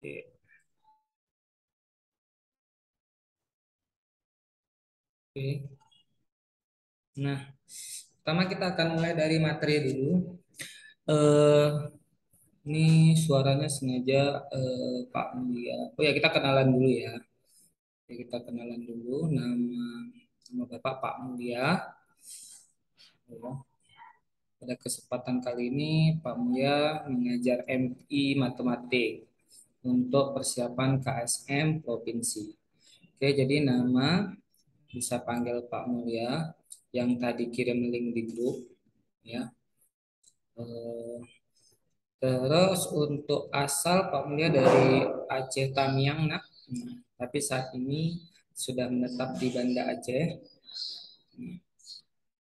Oke. Oke. Nah, pertama kita akan mulai dari materi dulu. Eh, ini suaranya sengaja Pak Mulia. Oh ya, kita kenalan dulu ya. Oke, kita kenalan dulu nama Bapak Pak Mulia. Ya. Pada kesempatan kali ini Pak Mulia mengajar MI Matematik untuk persiapan KSM Provinsi. Oke, jadi nama bisa panggil Pak Mulia yang tadi kirim link di grup ya. Eh, Terus untuk asal Pak Mulia dari Aceh Tamiang nak. Nah, tapi saat ini sudah menetap di Banda Aceh.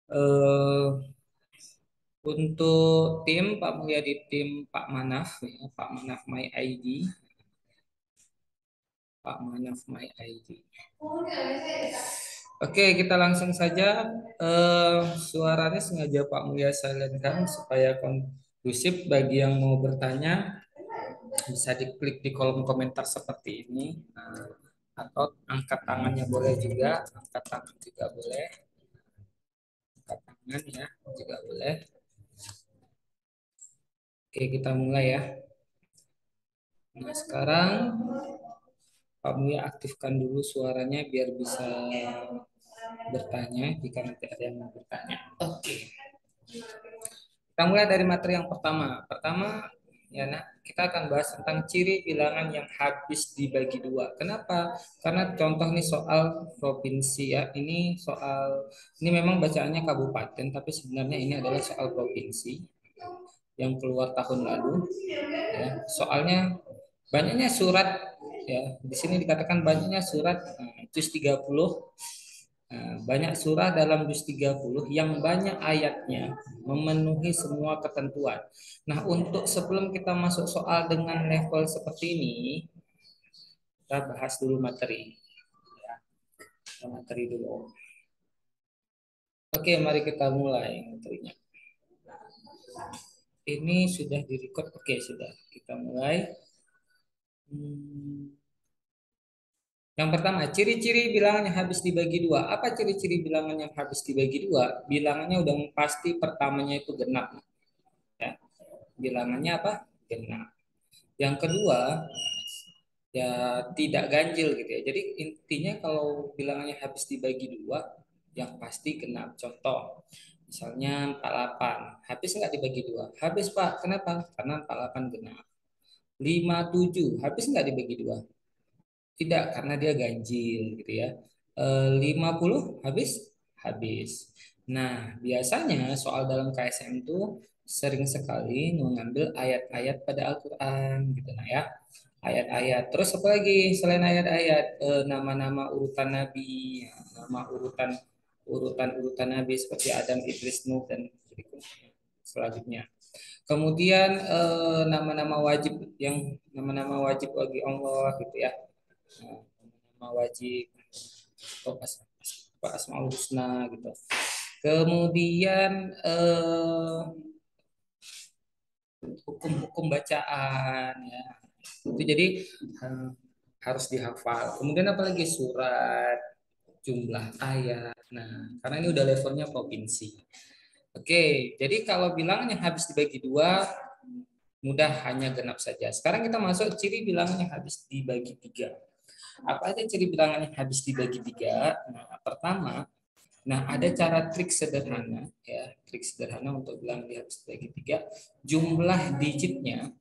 Eh, untuk tim Pak Mulia di tim Pak Manaf, ya, Pak Manaf My ID, Pak Manaf My ID. Oke, kita langsung saja. Suaranya sengaja Pak Mulia silentkan supaya kondusif bagi yang mau bertanya. Bisa diklik di kolom komentar seperti ini. Nah, atau angkat tangannya boleh juga, angkat tangan juga boleh, angkat tangan ya juga boleh. Oke, kita mulai ya. Nah, sekarang kamu ya aktifkan dulu suaranya biar bisa bertanya jika nanti ada yang mau bertanya. Oke, kita mulai dari materi yang pertama. Pertama, ya nah, kita akan bahas tentang ciri bilangan yang habis dibagi dua. Kenapa? Karena contoh nih soal provinsi ya. Ini memang bacaannya kabupaten, tapi sebenarnya ini adalah soal provinsi yang keluar tahun lalu. Ya, soalnya banyaknya surat ya. Di sini dikatakan banyaknya surat juz 30. Banyak surah dalam juz 30 yang banyak ayatnya memenuhi semua ketentuan. Nah, untuk sebelum kita masuk soal dengan level seperti ini, kita bahas dulu materi. Ya, materi dulu. Oke, mari kita mulai materinya. Ini sudah direcord. Oke, sudah. Kita mulai. Hmm, Yang pertama, ciri-ciri bilangan yang habis dibagi dua. Apa ciri-ciri bilangan yang habis dibagi dua? Bilangannya udah pasti pertamanya itu genap. Ya. Bilangannya apa? Genap. Yang kedua, ya tidak ganjil gitu ya. Jadi intinya kalau bilangannya habis dibagi dua, yang pasti genap. Contoh, misalnya 48, habis nggak dibagi dua? Habis Pak, kenapa? Karena 48 genap. 57, habis nggak dibagi dua? Tidak, karena dia ganjil gitu ya. 50 habis? Habis. Nah, biasanya soal dalam KSM itu sering sekali mengambil ayat-ayat pada Al-Quran gitu nah ya. Ayat-ayat. Terus apa lagi selain ayat-ayat? Nama-nama urutan Nabi, ya, nama urutan Nabi seperti Adam, Idris, Nuh dan berikutnya selanjutnya. Kemudian nama-nama wajib yang nama-nama wajib bagi Allah gitu ya. Nah, nama wajib atau Asmaul Husna gitu. Kemudian hukum-hukum bacaan ya. Itu jadi eh, harus dihafal. Kemudian apalagi surat, jumlah ayat. Nah, karena ini udah levelnya provinsi. Oke, jadi kalau bilangan yang habis dibagi dua mudah hanya genap saja. Sekarang kita masuk ciri bilangan yang habis dibagi tiga. Apa aja ciri bilangan yang habis dibagi tiga? Nah, pertama, ada cara trik sederhana ya, trik sederhana untuk bilangan yang habis dibagi tiga. Jumlah digitnya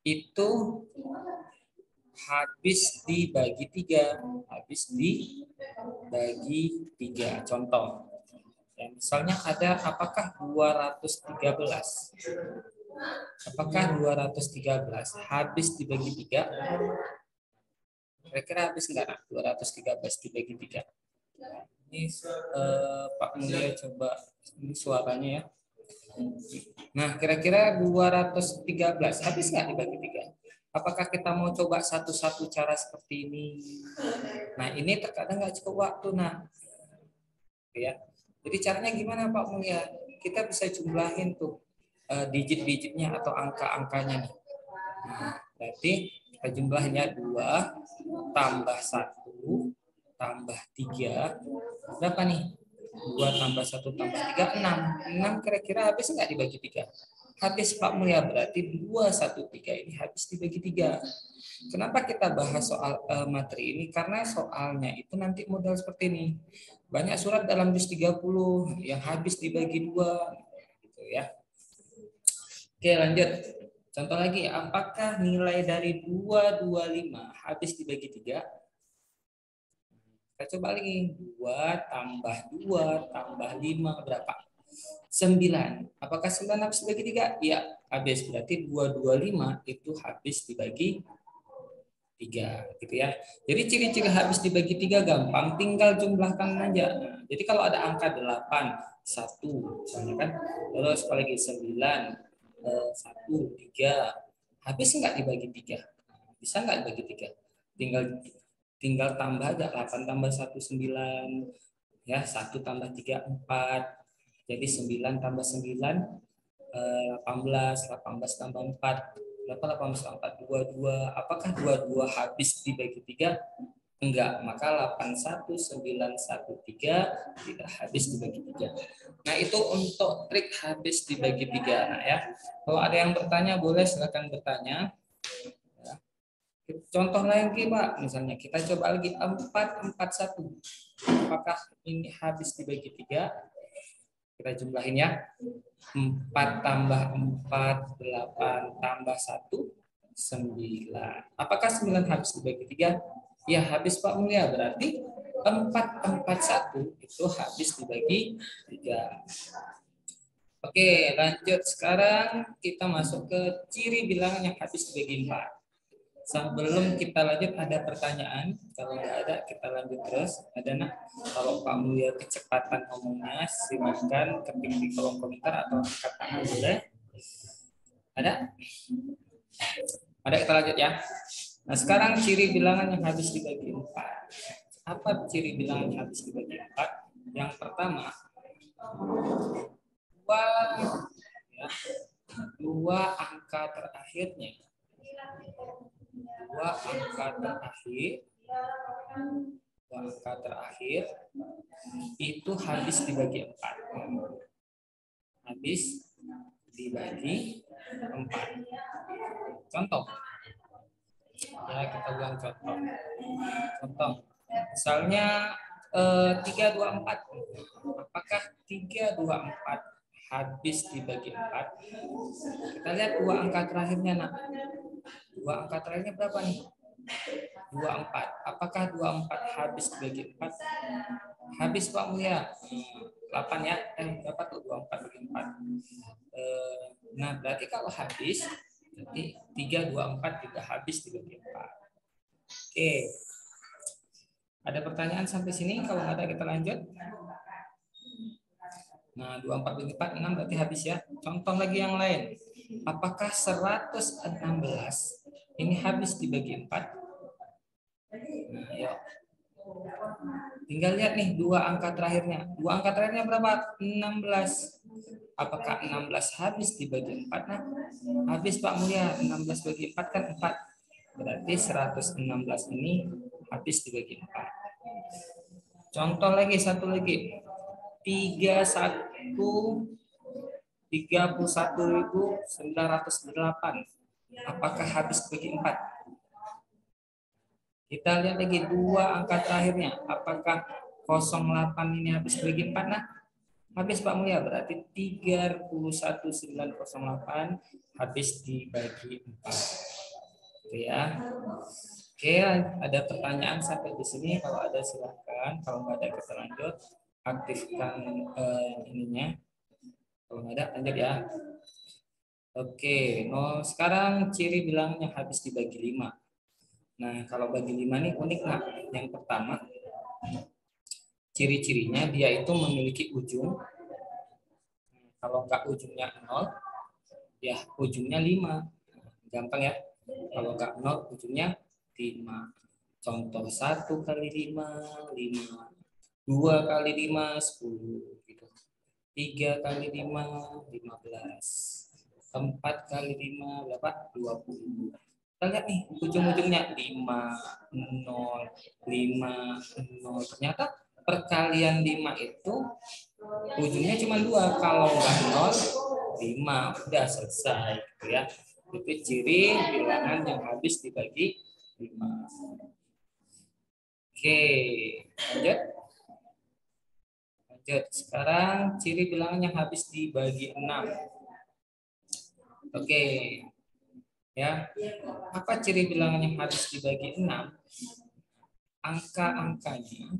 itu habis dibagi tiga. Contoh, ya, misalnya ada apakah 213 habis dibagi tiga? Kira-kira habis enggak nak 213 dibagi tiga? Ini Pak Mulia coba ini suaranya ya. Nah, kira-kira 213 habis nggak dibagi tiga? Apakah kita mau coba satu-satu cara seperti ini? Nah, ini terkadang nggak cukup waktu, nah, ya. Jadi caranya gimana Pak Mulia? Kita bisa jumlahin tuh digit-digitnya atau angka-angkanya nih. Nah, berarti kita jumlahnya 2 tambah 1 tambah 3. Berapa nih? 2 tambah 1 tambah 3, 6. 6 kira-kira habis nggak dibagi 3? Habis Pak Mulia, berarti 213 ini habis dibagi 3. Kenapa kita bahas soal materi ini? Karena soalnya itu nanti modal seperti ini. Banyak surat dalam juz 30 yang habis dibagi 2. Gitu ya. Oke, lanjut. Contoh lagi, apakah nilai dari 225 habis dibagi 3? Kita coba lagi. 2 tambah 2 tambah 5 berapa? 9. Apakah 9 habis dibagi 3? Iya, habis. Berarti 225 itu habis dibagi 3. Gitu ya. Jadi ciri-ciri habis dibagi 3 gampang, tinggal jumlahkan aja. Nah, jadi kalau ada angka 8, 1, misalnya kan, terus kalau lagi 9, 1, 3, habis nggak dibagi 3? Bisa nggak dibagi 3? Tinggal tinggal tambah aja, 8 tambah 1, 9, ya, 1 tambah 3, 4. Jadi 9 tambah 9, 18, 18 tambah 4. Berapa 18 tambah 4? 22. Apakah 22 habis dibagi 3? Enggak, maka 81913 tidak habis dibagi 3. Nah, itu untuk trik habis dibagi 3. Nah, ya. Kalau ada yang bertanya, boleh silakan bertanya. Ya. Contoh lagi, Pak. Misalnya kita coba lagi 441. Apakah ini habis dibagi 3? Kita jumlahin ya. 4 tambah 4, 8 tambah 1, 9. Apakah 9 habis dibagi 3? Ya, habis Pak Mulia. Berarti 441 itu habis dibagi 3. Oke, lanjut. Sekarang kita masuk ke ciri bilangan yang habis dibagi 4. Sebelum kita lanjut, ada pertanyaan? Kalau nggak ada, kita lanjut terus. Ada nak? Kalau Pak Mulia kecepatan ngomongnya, silakan ketik di kolom komentar atau angkat tangan boleh. Ada? Ada, kita lanjut ya. Nah, sekarang ciri bilangan yang habis dibagi 4. Apa ciri bilangan yang habis dibagi 4? Yang pertama, ya, 2 angka terakhirnya. 2 angka terakhir itu habis dibagi 4. Habis dibagi 4. Contoh. Ya, kita bilang contoh. Contoh. Misalnya 324. Apakah 324 habis dibagi 4? Kita lihat 2 angka terakhirnya, nak. 2 angka terakhirnya berapa nih? 24. Apakah 24 habis dibagi 4? Habis Pak Mulia. 8 ya. Berapa tuh 24 bagi 4? Nah, berarti kalau habis, berarti 324 juga habis dibagi 4. Oke. Ada pertanyaan sampai sini? Kalau nggak ada, kita lanjut. Nah, 24 bagi 4, 6 berarti habis ya. Contoh lagi yang lain. Apakah 116 ini habis dibagi 4? Nah, yuk. Tinggal lihat nih 2 angka terakhirnya. 2 angka terakhirnya berapa? 16. Apakah 16 habis dibagi 4? Nah, habis Pak Mulia. 16 bagi 4 kan 4. Berarti 116 ini habis dibagi 4. Contoh lagi, satu lagi. 31.908. Apakah habis bagi 4? Kita lihat lagi 2 angka terakhirnya. Apakah 08 ini habis bagi 4? Nah, habis Pak Mulia. Berarti 31.908 habis dibagi 4. Oke ya. Oke, ada pertanyaan sampai di sini. Kalau ada silakan. Kalau nggak ada, kita lanjut. Aktifkan ininya. Kalau nggak ada, lanjut ya. Oke, sekarang ciri bilangnya habis dibagi 5. Nah, kalau bagi 5 ini unik. Nah, yang pertama, ciri-cirinya dia itu memiliki ujung. Kalau nggak ujungnya 0, ya ujungnya 5. Gampang ya. Kalau nggak 0, ujungnya 5. Contoh 1 kali 5, 5. 2 kali 5, 10. Gitu. 3 kali 5, 15. 4 kali 5 berapa? 20. Kita lihat nih ujung-ujungnya 5, 0, 5, 0. Ternyata perkalian 5 itu ujungnya cuma 2. Kalau nggak 0, 5. Udah selesai. Gitu ya. Itu ciri bilangan yang habis dibagi 5. Oke, lanjut. Lanjut. Sekarang ciri bilangan yang habis dibagi 6. Oke. Ya. Apa ciri bilangan yang habis dibagi 6? Angka-angkanya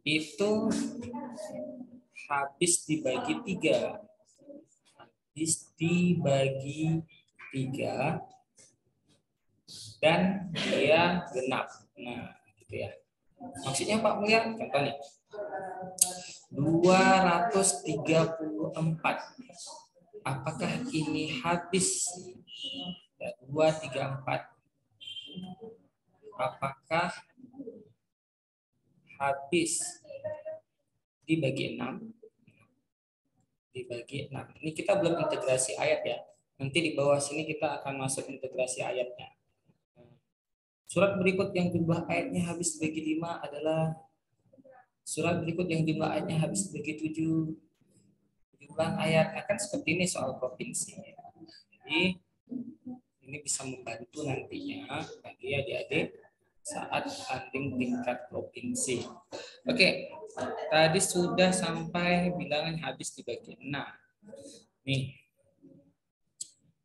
itu habis dibagi 3. Habis dibagi 3 dan dia genap. Nah, gitu ya. Maksudnya Pak Mulia, contoh nih. 234. Apakah ini habis? 234. Apakah habis dibagi 6? Dibagi 6. Ini kita belum integrasi ayat ya. Nanti di bawah sini kita akan masuk integrasi ayatnya. Surat berikut yang jumlah ayatnya habis dibagi 5 adalah surat berikut yang jumlah ayatnya habis dibagi 7. Jumlah ayat akan seperti ini soal provinsi. Jadi ini bisa membantu nantinya bagi adik-adik saat tanding tingkat provinsi. Oke, tadi sudah sampai bilangan habis dibagi 6. Nih,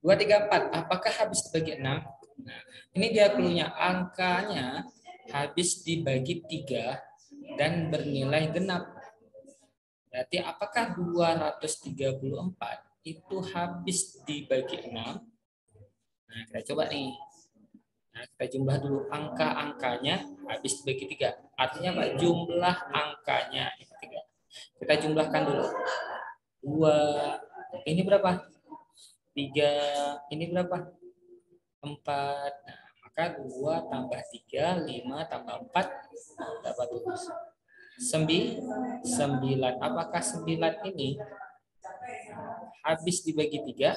234, apakah habis dibagi 6? Nah, ini dia cluenya, angkanya habis dibagi 3 dan bernilai genap. Berarti apakah 234 itu habis dibagi 6? Nah, kita coba nih. Nah, kita jumlah dulu angka-angkanya habis dibagi 3. Artinya Pak, jumlah angkanya 3. Kita jumlahkan dulu. 2, ini berapa? 3, ini berapa? 4. Nah, maka 2 tambah 3, 5 tambah 4 dapat 9. Apakah 9 ini habis dibagi 3?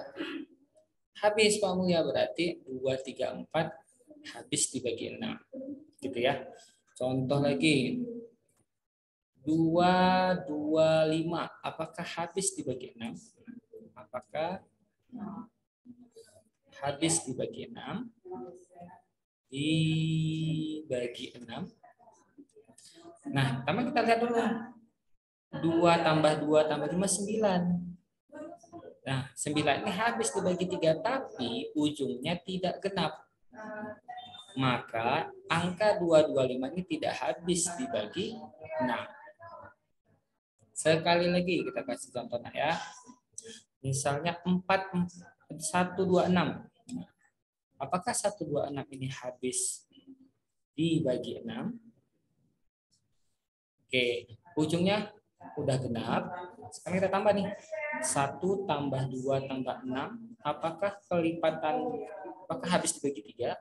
Habis Pak Mulia, berarti 2, 3, 4 habis dibagi 6. Gitu ya. Contoh lagi. 2, 2, 5. Apakah habis dibagi 6? Apakah habis dibagi 6? Dibagi 6. Nah, pertama kita lihat dulu. 2 tambah 2 tambah 5, 9. Nah, 9 ini habis dibagi 3, tapi ujungnya tidak genap. Maka angka 225 ini tidak habis dibagi 6. Sekali lagi kita kasih contohnya ya. Misalnya 126. Apakah 126 ini habis dibagi 6? Oke, ujungnya udah genap. Sekarang kita tambah nih. 1 tambah 2 tambah 6. Apakah kelipatan, apakah habis dibagi 3?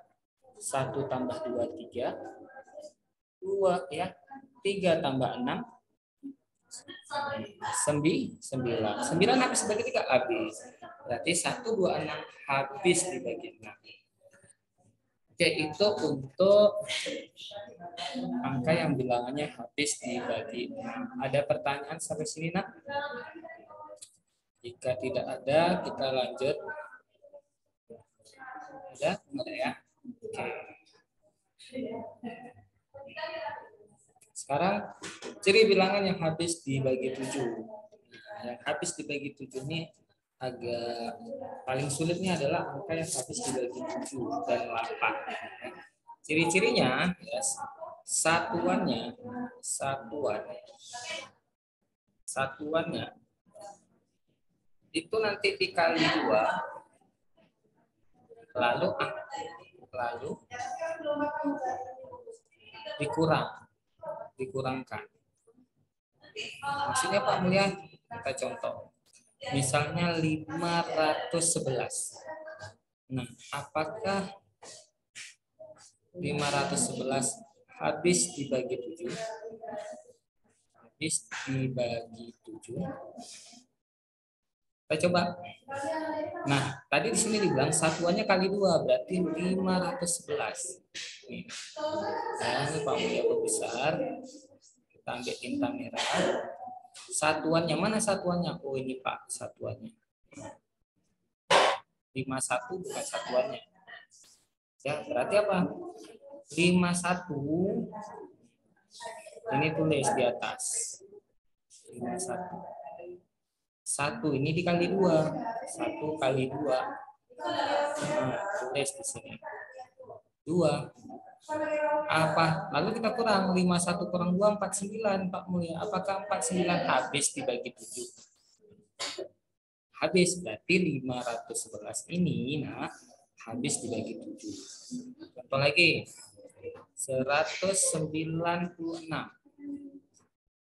1 tambah 2, 3. 2 ya. 3 tambah 6. 9. 9 habis dibagi 3? Habis. Berarti 1, 2, 6 habis dibagi 6. Oke, itu untuk angka yang bilangannya habis dibagi 6. Ada pertanyaan sampai sini, Nak? Jika tidak ada, kita lanjut. Ada? Ada ya? Oke. Sekarang, ciri bilangan yang habis dibagi 7. Yang habis dibagi 7 ini agak paling sulitnya adalah angka yang habis dibagi 7 dan 8. Ciri-cirinya ya, satuannya itu nanti dikali 2 lalu dikurangkan. Maksudnya Pak Mulia, kita contoh. Misalnya 511. Nah, apakah 511 habis dibagi 7? Habis dibagi 7. Kita coba. Nah, tadi di sini dibilang satuannya kali 2 berarti 511. Nih. Nah, ini Pak Mulia besar. Kita ambil tinta merah. Satuannya mana satuannya? Oh, ini Pak satuannya. 51 bukan satuannya. Ya, berarti apa? 51 ini tulis di atas. 51. 1 ini dikali 2. 1 kali 2. Nah, tulis di sini. 2. Apa? Lalu kita kurang 51 kurang 2 49 Pak Mulia. Apakah 49 habis dibagi 7? Habis, berarti 511 ini nah habis dibagi 7. Contoh lagi. 196.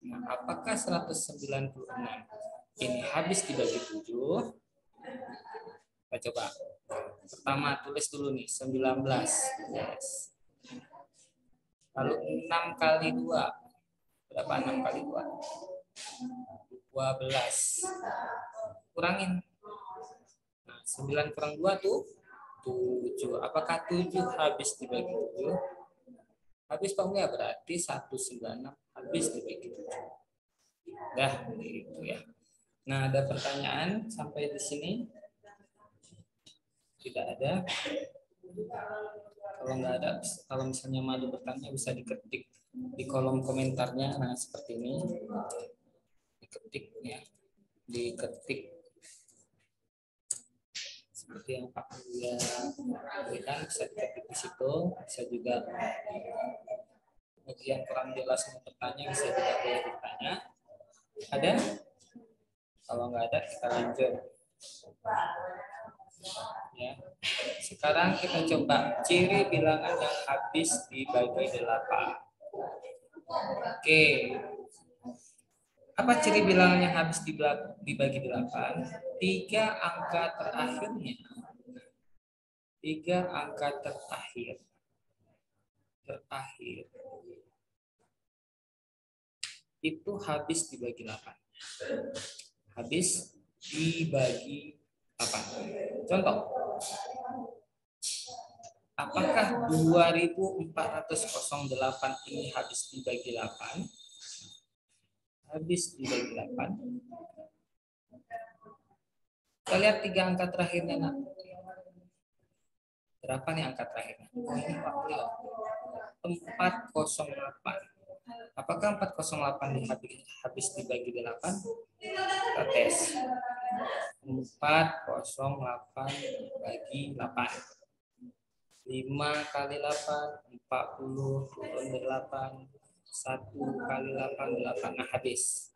Nah, apakah 196 ini habis dibagi 7? Kita coba. Pertama tulis dulu nih 19. Yes. Lalu 6 kali 2. Berapa 6 kali 2? 12. Kurangin. Nah, 9 kurang 2 tuh 7. Apakah 7 habis dibagi 7? Habis Pak Mulia, berarti 196 habis dibagi 7. Dah, gitu ya. Nah, ada pertanyaan sampai di sini? Tidak ada. Kalau nggak ada, kalau misalnya malu bertanya bisa diketik di kolom komentarnya. Nah, seperti ini. Diketik ya. Diketik seperti yang Pak Mulia berikan, bisa diketik di situ. Bisa juga bagi yang kurang jelas mau bertanya bisa juga boleh bertanya. Ada? Kalau nggak ada kita lanjut. Ya. Sekarang kita coba ciri bilangan yang habis dibagi 8. Oke. Apa ciri bilangan yang habis dibagi 8? 3 angka terakhirnya. 3 angka terakhir. Itu habis dibagi 8. Habis dibagi 8. Contoh. Apakah 2408 ini habis dibagi 8? Habis dibagi 8. Kita lihat 3 angka terakhirnya, nak. Berapa nih angka terakhirnya? Oh, ini 408. Apakah 408 habis dibagi 8? Kita tes. 408 bagi 8. 5 kali 8, 40, turun 8. 1 kali 8, 8. Nah, habis.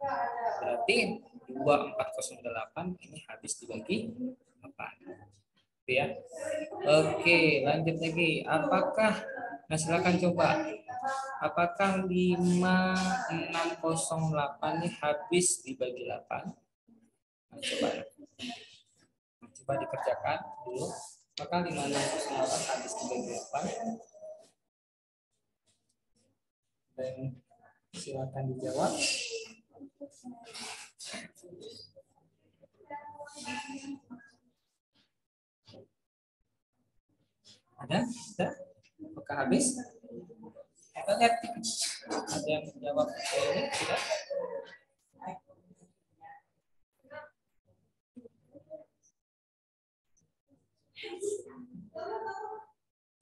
Berarti 2408 ini habis dibagi 8. Ya. Oke, lanjut lagi. Apakah, nah silakan coba. Apakah 5608 ini habis dibagi 8? Nah, coba. Coba dikerjakan dulu. Apakah 5608 habis dibagi 8? Dan silakan dijawab. Ada? Apakah habis? Kita lihat. Ada yang menjawab ini? Tidak?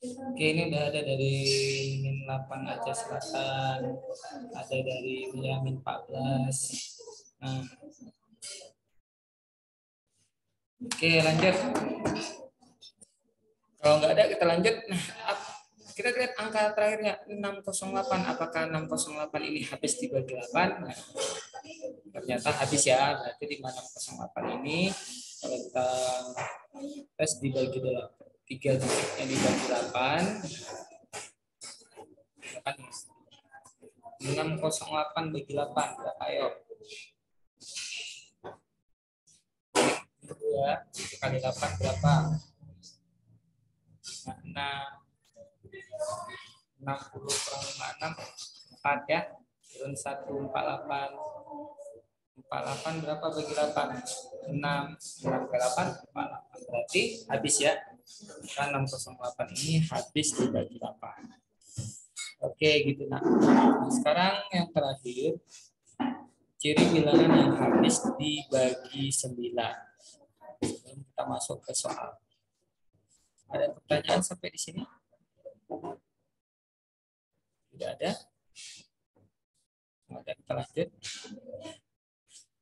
Oke, ini udah ada dari Min 8 Aceh Selatan, ada dari Min 14. Nah. Oke, lanjut. Kalau nggak ada kita lanjut. Nah, kita lihat angka terakhirnya 608. Apakah 608 ini habis dibagi 8? Nah, ternyata habis ya. Berarti di 608 ini kalau kita tes dibagi 8, 3 digitnya dibagi 8. 608 bagi 8 berapa? Ayo. 2 kali 8 berapa? Nah, 60 kurang 56 4 ya. Turun 1 48. 48 berapa bagi 8? 6. Berapa bagi 8? 48. Berarti habis ya. Kan 608 ini habis dibagi 8. Oke, gitu nah. Sekarang yang terakhir, ciri bilangan yang habis dibagi 9. Sebelum kita masuk ke soal. Ada pertanyaan sampai di sini? Tidak ada? Tidak ada, kita lanjut.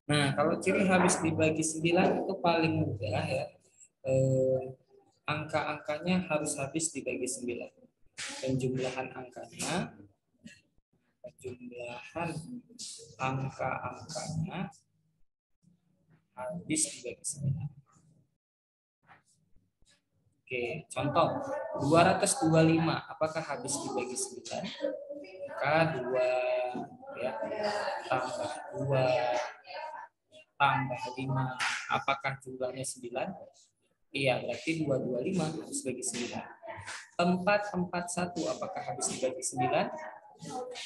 Nah, kalau ciri habis dibagi 9 itu paling mudah ya. Angka-angkanya harus habis dibagi 9. Penjumlahan angkanya, penjumlahan angka-angkanya habis dibagi 9. Oke, contoh 225 apakah habis dibagi 9? Maka 2 ya tambah 2 tambah 5 apakah jumlahnya 9? Iya, berarti 225 habis bagi 9. 441 apakah habis dibagi 9?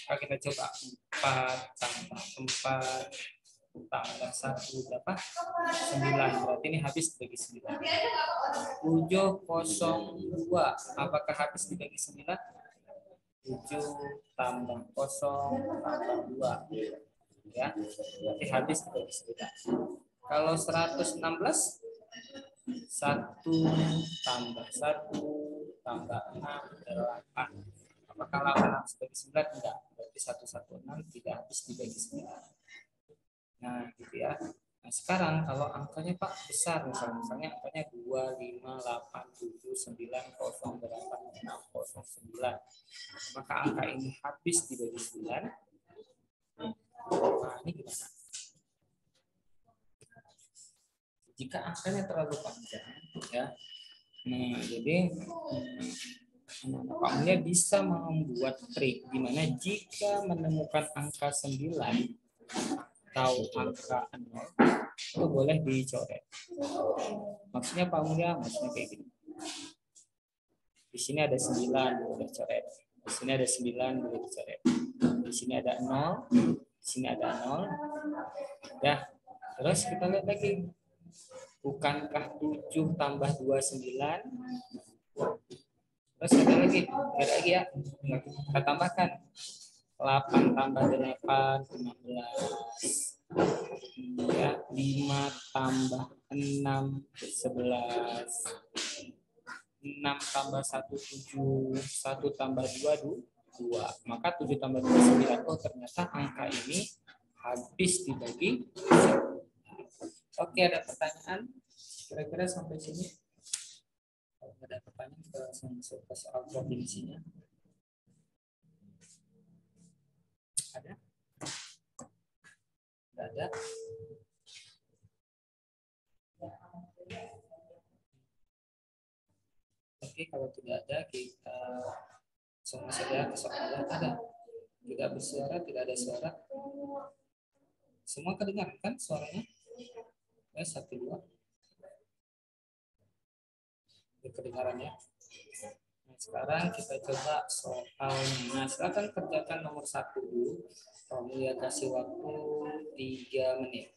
Maka kita coba 4 tambah 4 tambah 1 berapa? 9. Berarti ini habis dibagi 9. 702 apakah habis dibagi 9? 7 tambah 0 tambah 2 ya, berarti habis dibagi 9. Kalau 116, 1 tambah 1 tambah 6 8. Apakah 8 habis dibagi 9? Tidak, berarti 116 tidak habis dibagi 9. Nah, gitu ya. Nah, sekarang kalau angkanya Pak besar, misalnya angkanya 2, 5, 8, 7, 9, 0, 8, 6, 0, 9. Maka angka ini habis dibagi 9. Nah, ini gimana? Jika angkanya terlalu panjang, ya. Nah, jadi Pak Mulia bisa membuat trik di mana jika menemukan angka 9 atau angka 0 itu boleh dicoret. Maksudnya Pak Mulia, maksudnya kayak gini. Di sini ada 9 boleh coret. Di sini ada 9 boleh dicoret. Di sini ada 0, di sini ada 0. Ya. Terus kita lihat lagi. Bukankah 7 tambah 2 9? Terus ada lagi ya. Kita tambahkan 8 tambah 8 15. Ya, 5 tambah 6 11. 6 tambah 1 7, 1 tambah 2 2. Maka 7 tambah 2 9. Oh, ternyata angka ini habis dibagi. Oke, ada pertanyaan? Kira-kira sampai sini? Kalau ada pertanyaan, kita langsung masuk ke soal provinsinya. Ada? Tidak ada? Oke, kalau tidak ada, kita langsung masuk ya ke soal. Ada? Tidak bersuara, tidak ada suara. Semua kedengaran kan suaranya? Satu dua. Kedengarannya. Nah, sekarang kita coba soalnya. Nah, silakan kerjakan nomor 1 dulu. Kamu ya kasih waktu 3 menit.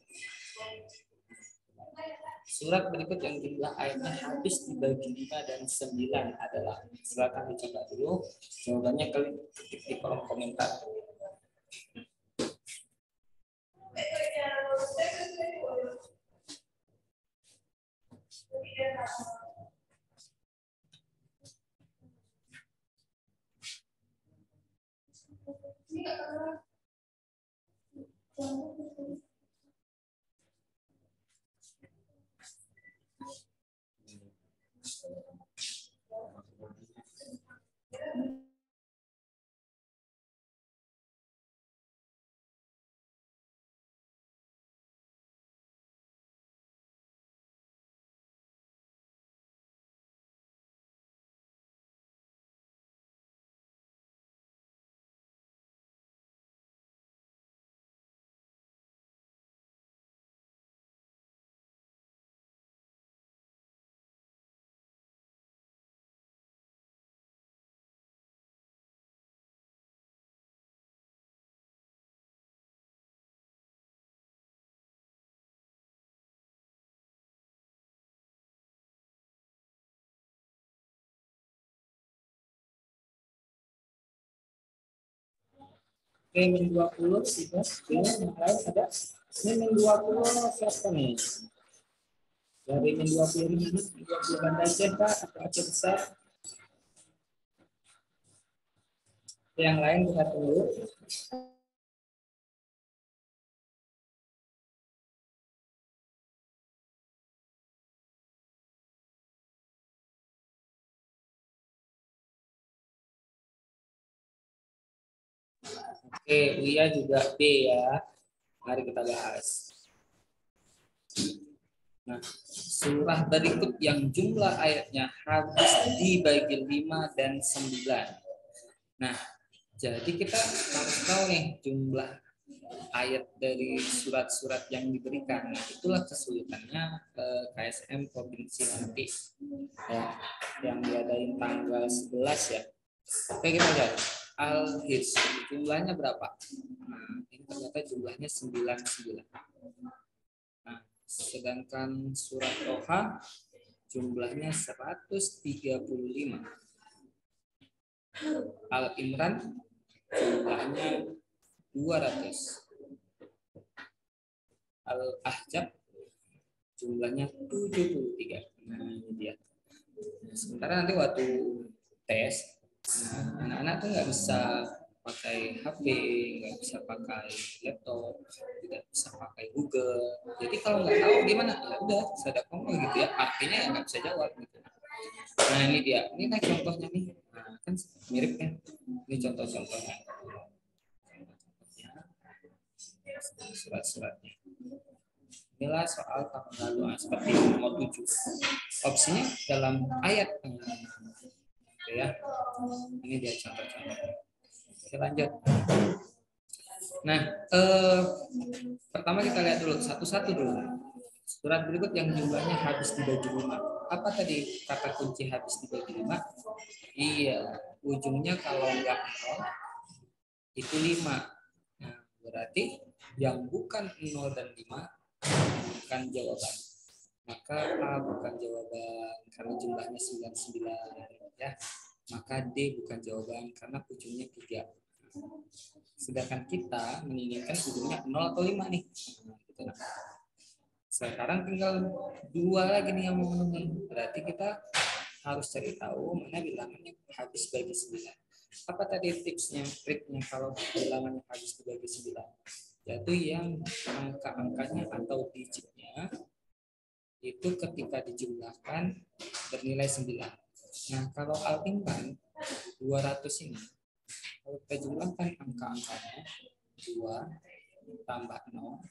Surat berikut yang jumlah ayatnya habis dibagi 5 dan 9 adalah. Silakan dicoba dulu. Jawabannya ketik di kolom komentar. Oke, min 20 sudah. Belum, yang lain ada? Ini min 20 siapa nih? Dari min 20 ini, min 20 banda Aceh Kak, atau Aceh besar? Yang lain kita tunggu. Oke, Uya juga B ya. Mari kita bahas. Nah, surah berikut yang jumlah ayatnya habis dibagi 5 dan 9. Nah, jadi kita harus tahu nih jumlah ayat dari surat-surat yang diberikan. Nah, itulah kesulitannya KSM Provinsi nanti ya, yang diadain tanggal 11 ya. Oke, kita lihat. Al-Hijr, jumlahnya berapa? Nah, ini ternyata jumlahnya 99. Nah, sedangkan surat Toha jumlahnya 135. Al-Imran jumlahnya 200. Al-Ahzab jumlahnya 73. Nah, ini dia. Sementara nanti waktu tes, anak-anak tuh nggak bisa pakai HP, nggak bisa pakai laptop, tidak bisa pakai Google. Jadi kalau nggak tahu gimana, ya udah sadar kamu gitu ya. Artinya ya nggak bisa jawab gitu. Nah ini dia, ini kan contohnya nih. Nah, kan mirip kan? Ini contoh-contohnya. Surat-suratnya. Inilah soal tafsir doa seperti nomor 7. Opsinya dalam ayat. Oke ya. Ini dia contoh-contoh. Oke, lanjut. Nah, pertama kita lihat dulu satu-satu dulu. Surat berikut yang jumlahnya habis dibagi 5. Apa tadi kata kunci habis dibagi 5? Iya, ujungnya kalau nggak 0 itu 5. Nah, berarti yang bukan 0 dan 5 bukan jawaban. Maka A bukan jawaban karena jumlahnya 99 ya. Maka D bukan jawaban karena ujungnya 3. Sedangkan kita menginginkan ujungnya 0 atau 5 nih. Nah, gitu. Sekarang tinggal 2 lagi nih yang mau nih. Berarti kita harus cari tahu mana bilangannya habis bagi 9. Apa tadi tipsnya, triknya kalau bilangannya habis dibagi 9? Yaitu yang angka-angkanya atau digitnya itu ketika dijumlahkan bernilai 9. Nah, kalau Al-Imran 200 ini, kalau kita jumlahkan angka-angkanya 2 tambah 0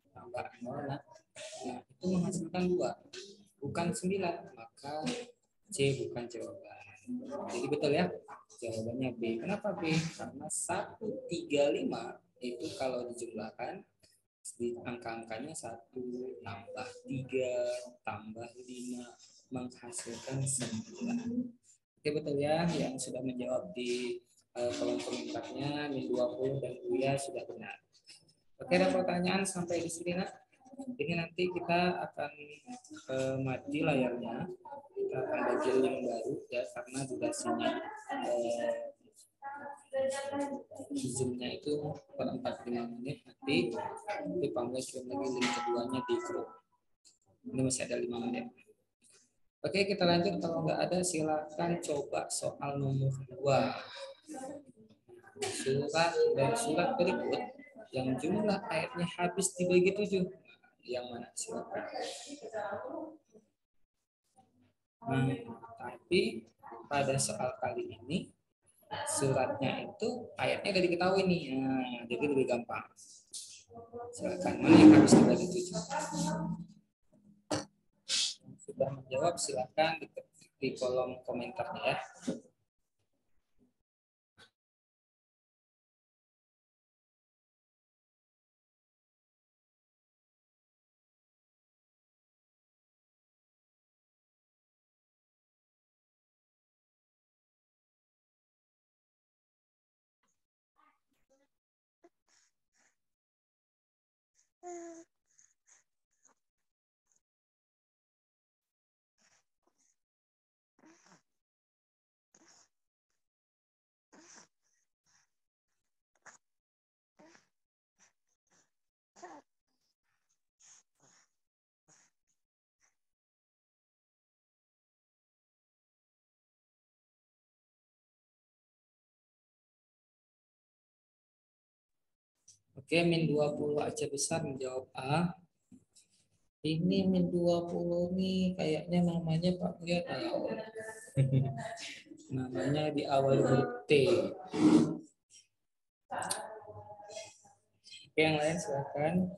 tambah 0, nah itu menghasilkan 2, bukan 9, maka C bukan jawaban. Jadi betul ya, jawabannya B. Kenapa B? Karena 135 itu kalau dijumlahkan di angka-angkanya 1 tambah 3 tambah 5 menghasilkan 9. Oke, betul ya, yang sudah menjawab di kolom komentarnya min 20 dan Buya sudah benar. Oke, ada pertanyaan sampai di sini nak? Ini nanti kita akan mati layarnya, kita akan bagi link baru ya karena durasinya zoomnya itu per 45 menit, nanti dipublish lagi link keduanya di grup. Ini masih ada 5 menit. Oke, kita lanjut. Kalau nggak ada silakan coba soal nomor 2. Surat berikut yang jumlah ayatnya habis dibagi 7. Yang mana silakan. Nah, tapi pada soal kali ini suratnya itu ayatnya udah diketahui nih. Nah, jadi lebih gampang. Silakan, mana yang habis dibagi 7? Sudah menjawab silakan di kolom komentarnya ya. Oke, min 20 Aceh besar menjawab A. Ini min 20 nih kayaknya namanya Pak Lihat ya. Namanya di awal huruf T. Oke, yang lain silakan.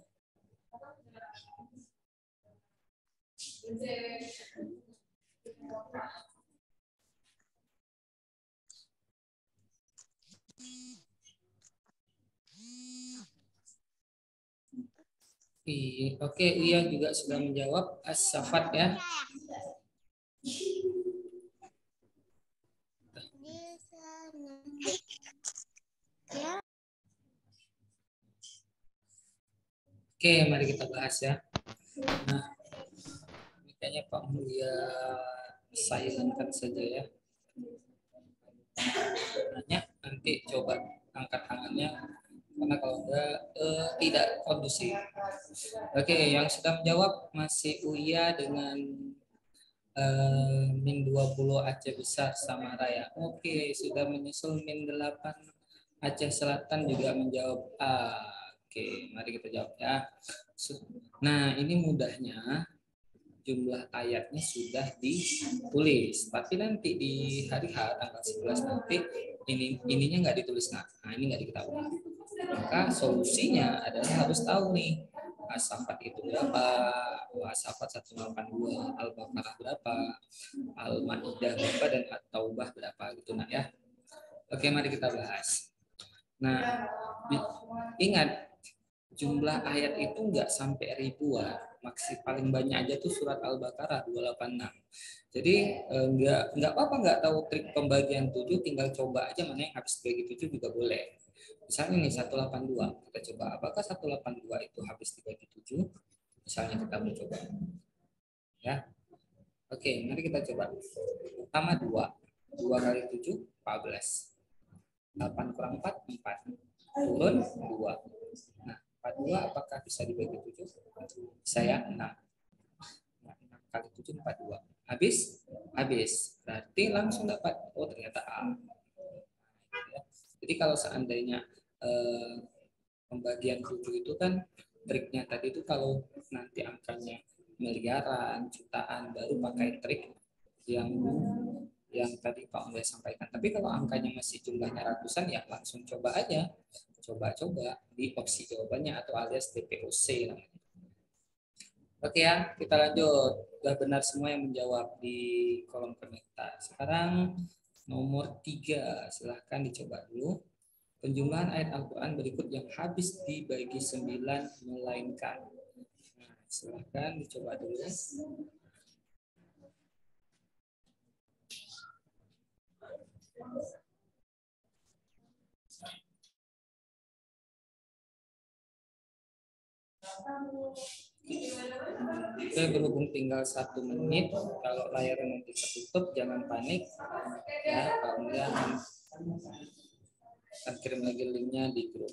Oke, Uya juga sudah menjawab as-safat ya. Oke, mari kita bahas ya. Nah, ini kayaknya Pak Mulia silentkan saja ya. Nanya, nanti coba angkat tangannya karena kalau enggak tidak kondusif. Oke, yang sudah menjawab masih Uya dengan min 20 Aceh Besar sama Raya. Oke, sudah menyusul min 8 Aceh Selatan juga menjawab A. Oke, mari kita jawab ya. Nah, ini mudahnya jumlah ayatnya sudah ditulis, tapi nanti di hari H tanggal 11 nanti ininya nggak ditulis, nah ini nggak diketahui. Maka solusinya adalah harus tahu nih As-Saffat itu berapa, As-Saffat 182, Al-Baqarah berapa, Al-Maidah berapa, dan At-Taubah berapa gitu nah ya. Oke, mari kita bahas. Nah, ingat jumlah ayat itu nggak sampai ribuan, maksimal paling banyak aja tuh surat Al-Baqarah 286. Jadi nggak apa-apa nggak tahu trik pembagian 7, tinggal coba aja mana yang habis dibagi 7 juga boleh. Misalnya nih 182, kita coba apakah 182 itu habis dibagi 7? Misalnya kita mau coba. Ya. Oke, mari kita coba. Pertama 2. 2 kali 7 14. 8 kurang 4 4. Turun 2. Nah, 42 apakah bisa dibagi 7? Bisa ya, 6. Nah, 6 kali 7 42. Habis? Habis. Berarti langsung dapat. Oh, ternyata A. Jadi kalau seandainya pembagian 7 itu kan triknya tadi itu kalau nanti angkanya miliaran, jutaan, baru pakai trik yang tadi Pak Udah sampaikan. Tapi kalau angkanya masih jumlahnya ratusan ya langsung coba aja. Coba-coba di opsi jawabannya atau alias TPOC namanya. Oke ya, kita lanjut. Sudah benar semua yang menjawab di kolom komentar. Sekarang nomor 3, silahkan dicoba dulu. Penjumlahan ayat Al-Quran berikut yang habis dibagi 9 melainkan. Nah, silahkan dicoba dulu. Oke, berhubung tinggal 1 menit, kalau layarnya nanti tertutup jangan panik ya, kemudian akan kirim lagi linknya di grup.